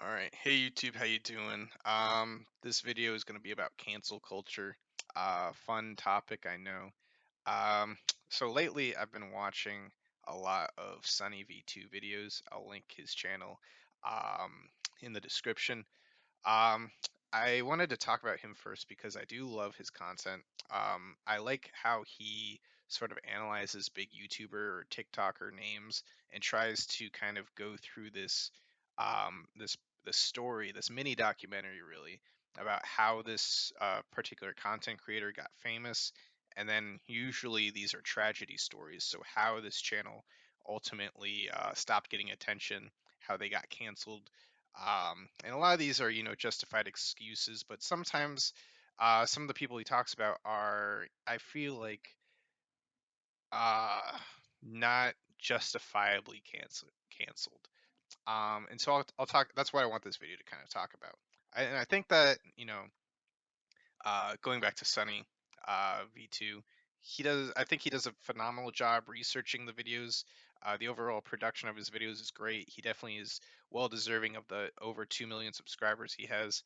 All right. Hey YouTube, how you doing? This video is going to be about cancel culture. Fun topic, I know. Um, so lately I've been watching a lot of Sunny V2 videos. I'll link his channel um in the description. Um, I wanted to talk about him first because I do love his content. I like how he sort of analyzes big YouTuber or TikToker names and tries to kind of go through this story, this mini documentary, really, about how this particular content creator got famous. And then usually these are tragedy stories. So how this channel ultimately stopped getting attention, how they got canceled, and a lot of these are, justified excuses, but sometimes some of the people he talks about are, I feel like, uh, not justifiably canceled. And so I'll talk. That's what I want this video to kind of talk about. And I think that, going back to Sunny V2, I think he does a phenomenal job researching the videos. The overall production of his videos is great. He definitely is well deserving of the over 2 million subscribers he has.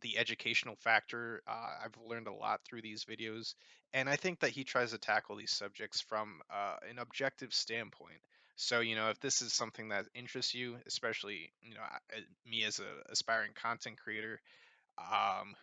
The educational factor, I've learned a lot through these videos, and I think that he tries to tackle these subjects from an objective standpoint. So, if this is something that interests you, especially, me as a aspiring content creator,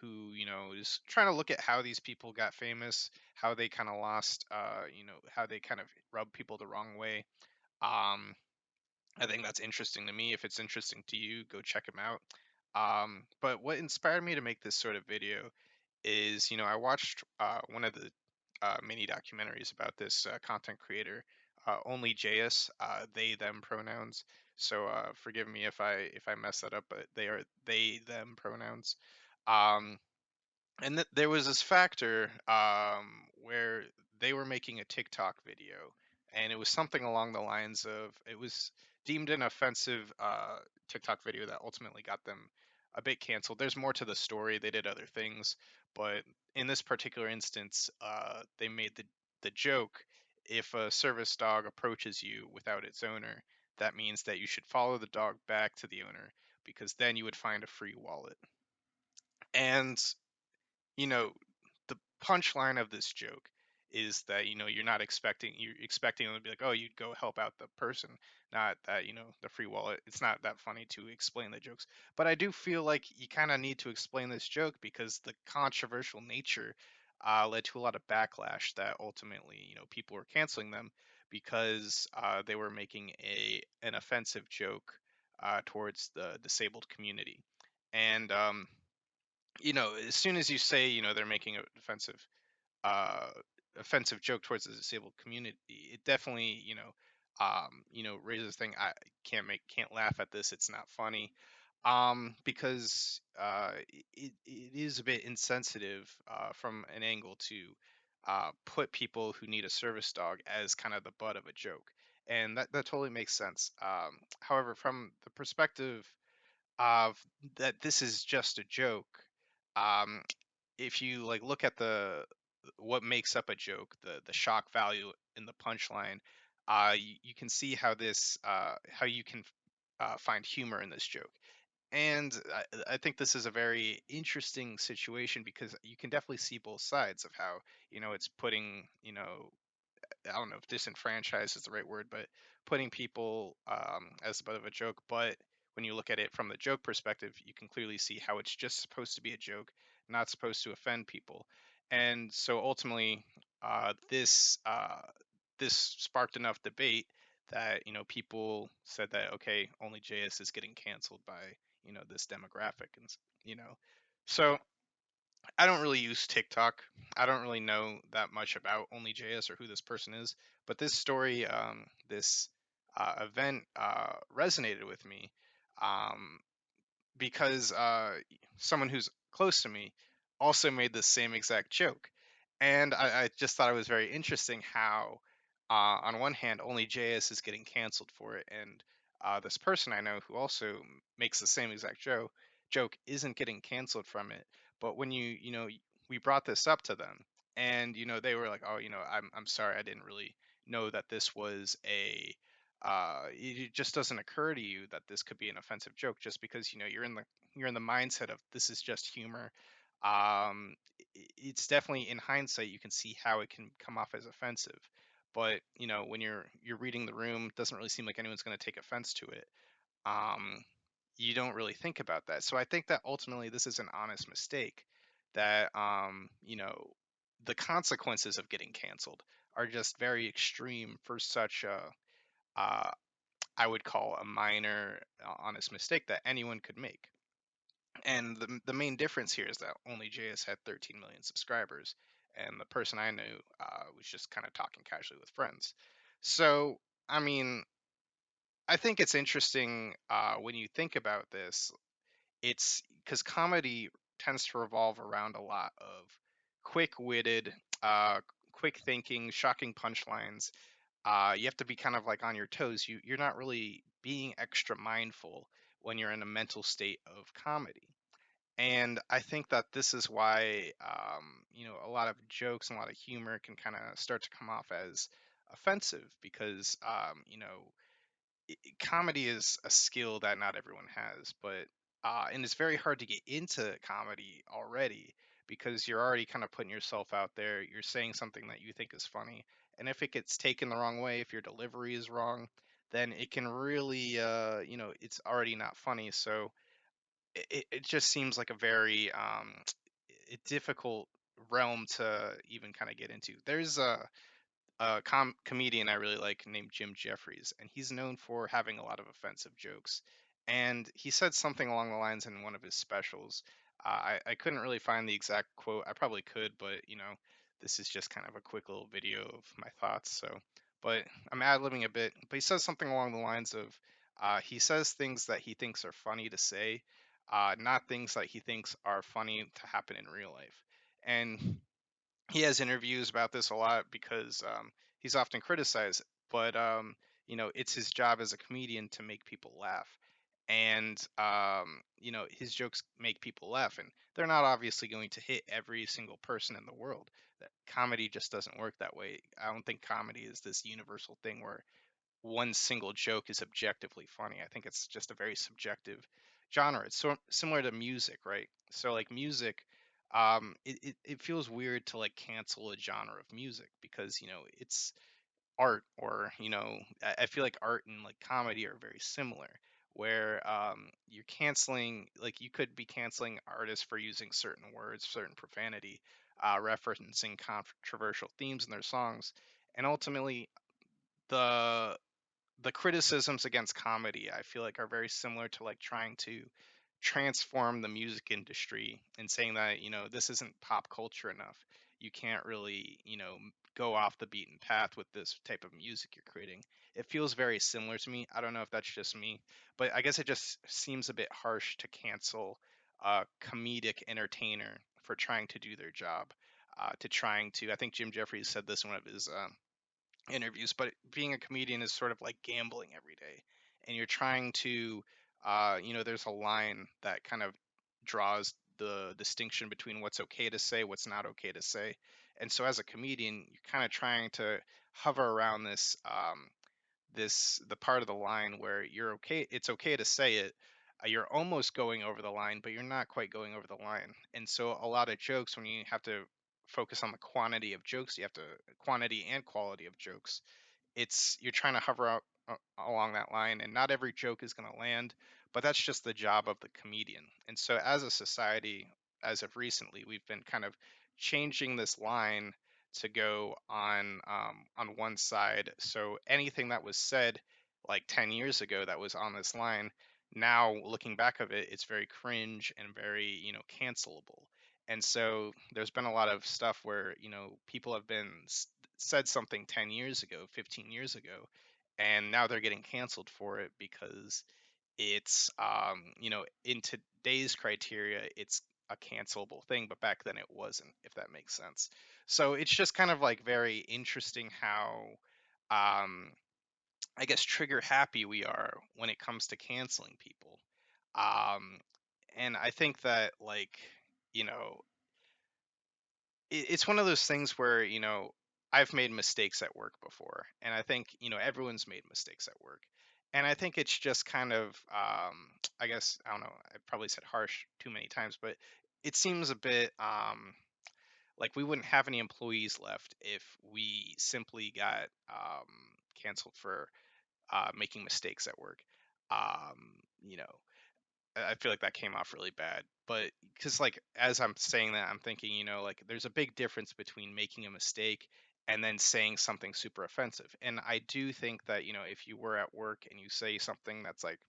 who is trying to look at how these people got famous, how they kind of lost, how they kind of rub people the wrong way. Um, I think that's interesting to me. If it's interesting to you, go check them out. But what inspired me to make this sort of video is, I watched one of the mini documentaries about this content creator, only JS, they them pronouns. So forgive me if I mess that up, but they are they them pronouns. Um, and there was this factor where they were making a TikTok video, and it was something along the lines of, it was deemed an offensive TikTok video that ultimately got them a bit canceled. There's more to the story. They did other things, but in this particular instance, they made the joke: if a service dog approaches you without its owner, that means that you should follow the dog back to the owner, because then you would find a free wallet. And you know, the punchline of this joke is that, you're expecting them to be like, oh, you'd go help out the person, not that, the free wallet. It's not that funny to explain the jokes, but I do feel like you kind of need to explain this joke because the controversial nature led to a lot of backlash that ultimately, people were canceling them because they were making an offensive joke towards the disabled community. And as soon as you say, they're making a uh, offensive joke towards the disabled community, it definitely, raises thing. I can't laugh at this. It's not funny, because it is a bit insensitive from an angle to put people who need a service dog as kind of the butt of a joke, and that totally makes sense. However, from the perspective of that this is just a joke, um, if you like look at the what makes up a joke, the shock value in the punchline, you can see how you can find humor in this joke. And I think this is a very interesting situation because you can definitely see both sides of how, it's putting, I don't know if disenfranchised is the right word, but putting people as a bit of a joke. But when you look at it from the joke perspective, you can clearly see how it's just supposed to be a joke, not supposed to offend people. And so ultimately, this sparked enough debate that, people said that, okay, only JS is getting canceled by, this demographic, and so I don't really use TikTok. I don't really know that much about OnlyJS or who this person is, but this story, this event, resonated with me, um, because someone who's close to me also made the same exact joke, and I just thought it was very interesting how, on one hand, OnlyJS is getting canceled for it, and this person I know who also makes the same exact joke isn't getting canceled from it. But when we brought this up to them, and they were like, oh, I'm sorry, I didn't really know that this was it just doesn't occur to you that this could be an offensive joke just because you're in the mindset of this is just humor. It's definitely, in hindsight, you can see how it can come off as offensive, but when you're reading the room, it doesn't really seem like anyone's going to take offense to it. um, you don't really think about that. So I think that ultimately this is an honest mistake, that the consequences of getting canceled are just very extreme for such a uh, I would call a minor, honest mistake that anyone could make. And the main difference here is that only JS had 13 million subscribers, and the person I knew was just kind of talking casually with friends. So, I mean, I think it's interesting when you think about this. It's because comedy tends to revolve around a lot of quick-witted, uh, quick thinking, shocking punchlines. You have to be kind of like on your toes. You're not really being extra mindful when you're in a mental state of comedy. And I think that this is why a lot of jokes and a lot of humor can kind of start to come off as offensive, because comedy is a skill that not everyone has, but and it's very hard to get into comedy already, because you're already kind of putting yourself out there. You're saying something that you think is funny, and if it gets taken the wrong way, if your delivery is wrong, then it can really, it's already not funny. So it just seems like a very difficult realm to even kind of get into. There's a comedian I really like named Jim Jeffries, and he's known for having a lot of offensive jokes. And he said something along the lines in one of his specials. I couldn't really find the exact quote. I probably could, but this is just kind of a quick little video of my thoughts. So, but I'm ad-libbing a bit. But he says something along the lines of, he says things that he thinks are funny to say, not things that he thinks are funny to happen in real life. And he has interviews about this a lot because he's often criticized, but it's his job as a comedian to make people laugh. And his jokes make people laugh, and they're not obviously going to hit every single person in the world. That comedy just doesn't work that way. I don't think comedy is this universal thing where one single joke is objectively funny. I think it's just a very subjective genre. It's so similar to music, right? So like music, it feels weird to like cancel a genre of music, because it's art. Or I feel like art and like comedy are very similar, where you're canceling, like you could be canceling artists for using certain words, certain profanity, referencing controversial themes in their songs, and ultimately the criticisms against comedy, I feel like, are very similar to like trying to transform the music industry and saying that this isn't pop culture enough. You can't really go off the beaten path with this type of music you're creating. It feels very similar to me. I don't know if that's just me, but I guess it just seems a bit harsh to cancel a comedic entertainer for trying to do their job. To trying to, I think Jim Jeffries said this in one of his interviews, but being a comedian is sort of like gambling every day, and you're trying to, there's a line that kind of draws the distinction between what's okay to say, what's not okay to say. And so as a comedian, you're kind of trying to hover around the part of the line where you're okay, it's okay to say it. You're almost going over the line, but you're not quite going over the line. And so a lot of jokes, when you have to focus on the quantity of jokes, you have to quantity and quality of jokes, it's you're trying to hover out along that line, and not every joke is going to land, but that's just the job of the comedian. And so as a society, as of recently, we've been kind of changing this line to go on one side. So anything that was said like 10 years ago that was on this line, now looking back of it, it's very cringe and very cancelable. And so there's been a lot of stuff where people have been said something 10 years ago, 15 years ago, and now they're getting canceled for it because it's, in today's criteria, it's a cancelable thing, but back then it wasn't, if that makes sense. So it's just kind of like very interesting how, um, I guess, trigger happy we are when it comes to canceling people. Um, and I think that, like, you know, it's one of those things where I've made mistakes at work before, and I think everyone's made mistakes at work, and I think it's just kind of I guess I don't know. I probably said harsh too many times, but it seems a bit like we wouldn't have any employees left if we simply got canceled for making mistakes at work. Um, you know, I feel like that came off really bad. But because, like, as I'm saying that, I'm thinking, like, there's a big difference between making a mistake and then saying something super offensive. And I do think that, if you were at work and you say something that's like,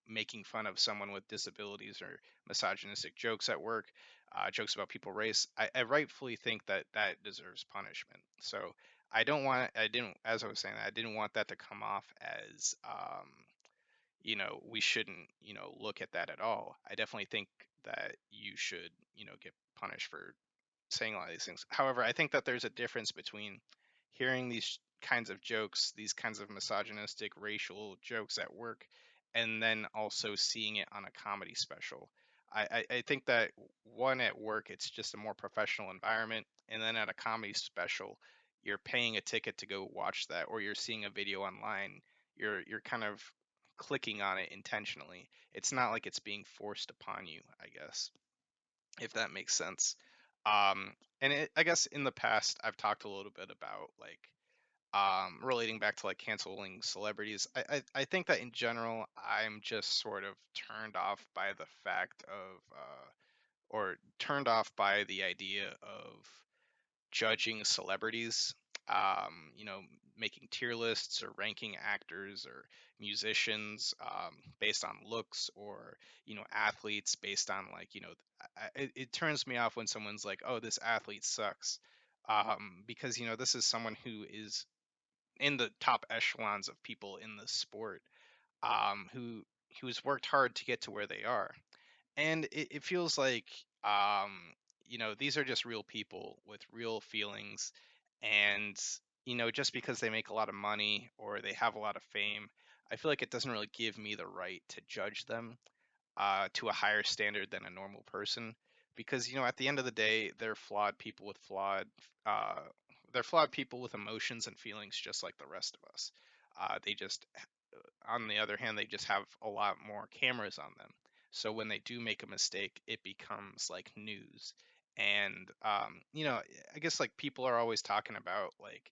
making fun of someone with disabilities or misogynistic jokes at work, jokes about people race, I rightfully think that that deserves punishment. So I didn't, as I was saying, I didn't want that to come off as, we shouldn't, look at that at all. I definitely think that you should, get punished for saying a lot of these things. However, I think that there's a difference between hearing these kinds of jokes, these kinds of misogynistic, racial jokes at work, and then also seeing it on a comedy special. I think that one at work, it's just a more professional environment, and then at a comedy special, you're paying a ticket to go watch that, or you're seeing a video online. You're kind of clicking on it intentionally. It's not like it's being forced upon you, I guess, if that makes sense. I guess in the past I've talked a little bit about like relating back to like canceling celebrities. I think that in general I'm just sort of turned off by the fact of or turned off by the idea of judging celebrities, making tier lists or ranking actors or musicians based on looks, or athletes based on like it turns me off when someone's like, oh, this athlete sucks, because this is someone who is in the top echelons of people in the sport, who's worked hard to get to where they are. And it feels like um these are just real people with real feelings, and just because they make a lot of money or they have a lot of fame, I feel like it doesn't really give me the right to judge them to a higher standard than a normal person, because at the end of the day they're flawed people with uh they're flawed people with emotions and feelings just like the rest of us. They just On the other hand, they just have a lot more cameras on them. So when they do make a mistake, it becomes like news. And I guess like people are always talking about like,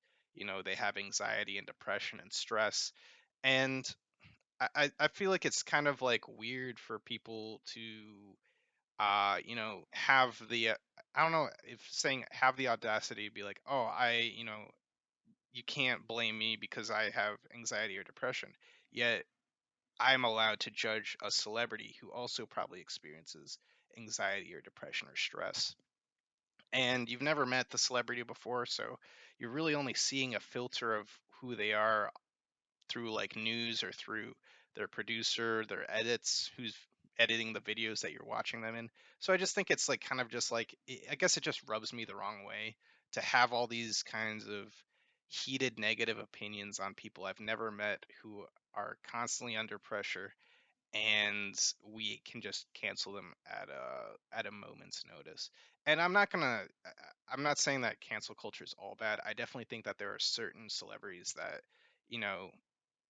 they have anxiety and depression and stress. And I feel like it's kind of like weird for people to have the I don't know if saying have the audacity to be like, oh, you can't blame me because I have anxiety or depression. Yet I'm allowed to judge a celebrity who also probably experiences anxiety or depression or stress. And you've never met the celebrity before, so you're really only seeing a filter of who they are through like news or through their producer, their edits, who's editing the videos that you're watching them in. So I just think it's like kind of just like I guess it just rubs me the wrong way to have all these kinds of heated negative opinions on people I've never met who are constantly under pressure, and we can just cancel them at a moment's notice. And I'm not saying that cancel culture is all bad. I definitely think that there are certain celebrities that you know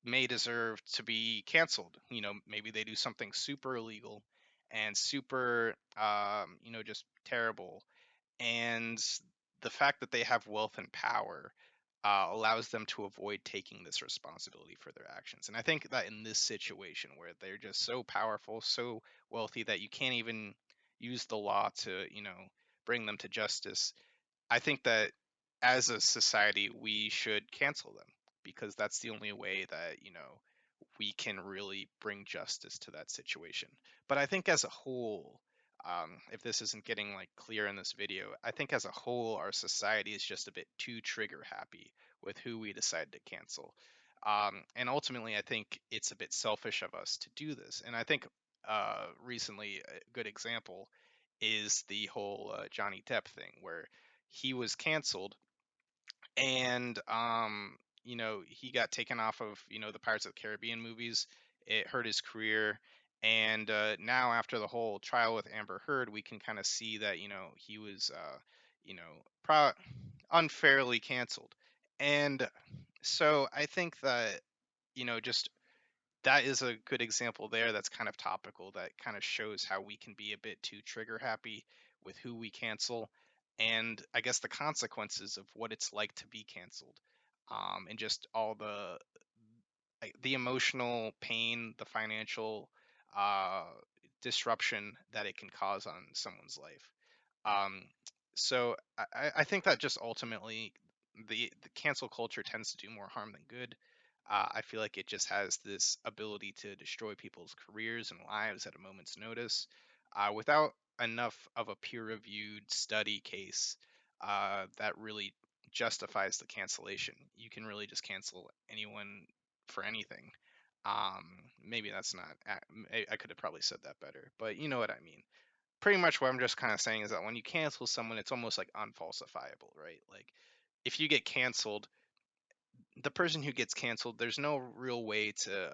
may deserve to be canceled. Maybe they do something super illegal and super just terrible, and the fact that they have wealth and power allows them to avoid taking this responsibility for their actions. And I think that in this situation where they're just so powerful, so wealthy that you can't even use the law to, bring them to justice, I think that as a society we should cancel them, because that's the only way that, we can really bring justice to that situation. But I think as a whole, if this isn't getting like clear in this video, I think as a whole, our society is just a bit too trigger happy with who we decide to cancel. And ultimately, I think it's a bit selfish of us to do this. And I think recently, a good example is the whole Johnny Depp thing, where he was canceled, and he got taken off of the Pirates of the Caribbean movies. It hurt his career, and now after the whole trial with Amber Heard, we can kind of see that he was you know, unfairly canceled. And so I think that, just that is a good example there that's kind of topical, that kind of shows how we can be a bit too trigger happy with who we cancel, and I guess the consequences of what it's like to be canceled, and just all the emotional pain, the financial uh, disruption that it can cause on someone's life. Um, so I think that just ultimately the cancel culture tends to do more harm than good. I feel like it just has this ability to destroy people's careers and lives at a moment's notice, without enough of a peer-reviewed study case that really justifies the cancellation. You can really just cancel anyone for anything. Maybe that's not. I could have probably said that better, but you know what I mean. Pretty much what I'm just kind of saying is that when you cancel someone, it's almost like unfalsifiable, right? Like if you get canceled, the person who gets canceled, there's no real way to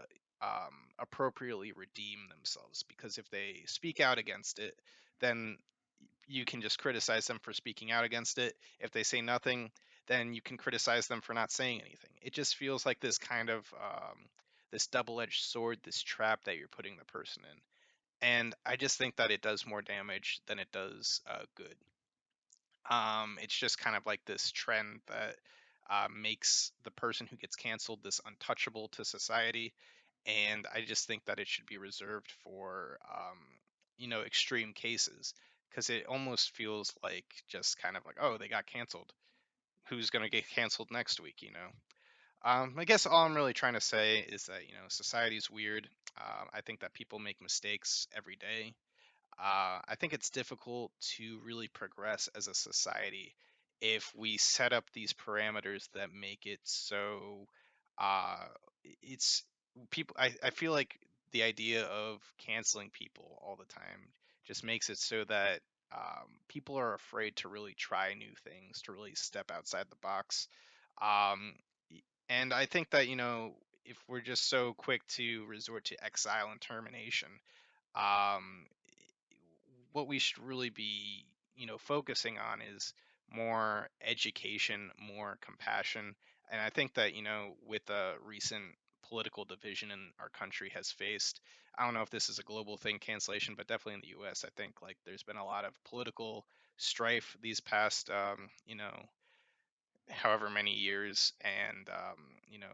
appropriately redeem themselves, because if they speak out against it, then you can just criticize them for speaking out against it. If they say nothing, then you can criticize them for not saying anything. It just feels like this kind of this double-edged sword, this trap that you're putting the person in. And I just think that it does more damage than it does good. It's just kind of like this trend that makes the person who gets canceled this untouchable to society, and I just think that it should be reserved for extreme cases, because it almost feels like just kind of like, oh, they got canceled. Who's gonna get canceled next week? I guess all I'm really trying to say is that society's weird. I think that people make mistakes every day. I think it's difficult to really progress as a society if we set up these parameters that make it so uh, it's people. I feel like the idea of canceling people all the time just makes it so that people are afraid to really try new things, to really step outside the box. Um, and I think that, if we're just so quick to resort to exile and termination, um, what we should really be, focusing on is more education, more compassion. And I think that, with the recent political division in our country has faced, I don't know if this is a global thing, cancellation, but definitely in the US, I think like there's been a lot of political strife these past, however many years, and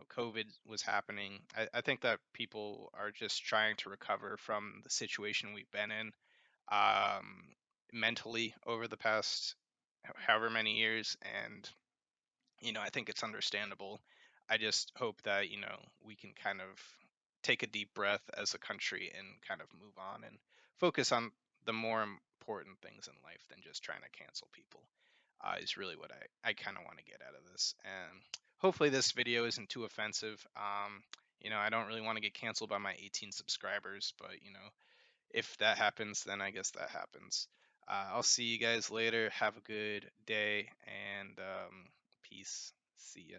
COVID was happening. I think that people are just trying to recover from the situation we've been in, um, mentally over the past however many years, and I think it's understandable. I just hope that we can kind of take a deep breath as a country and kind of move on and focus on the more important things in life than just trying to cancel people. Is really what I kind of want to get out of this. And hopefully this video isn't too offensive. I don't really want to get canceled by my 18 subscribers, but if that happens, then I guess that happens. I'll see you guys later. Have a good day, and peace. See ya.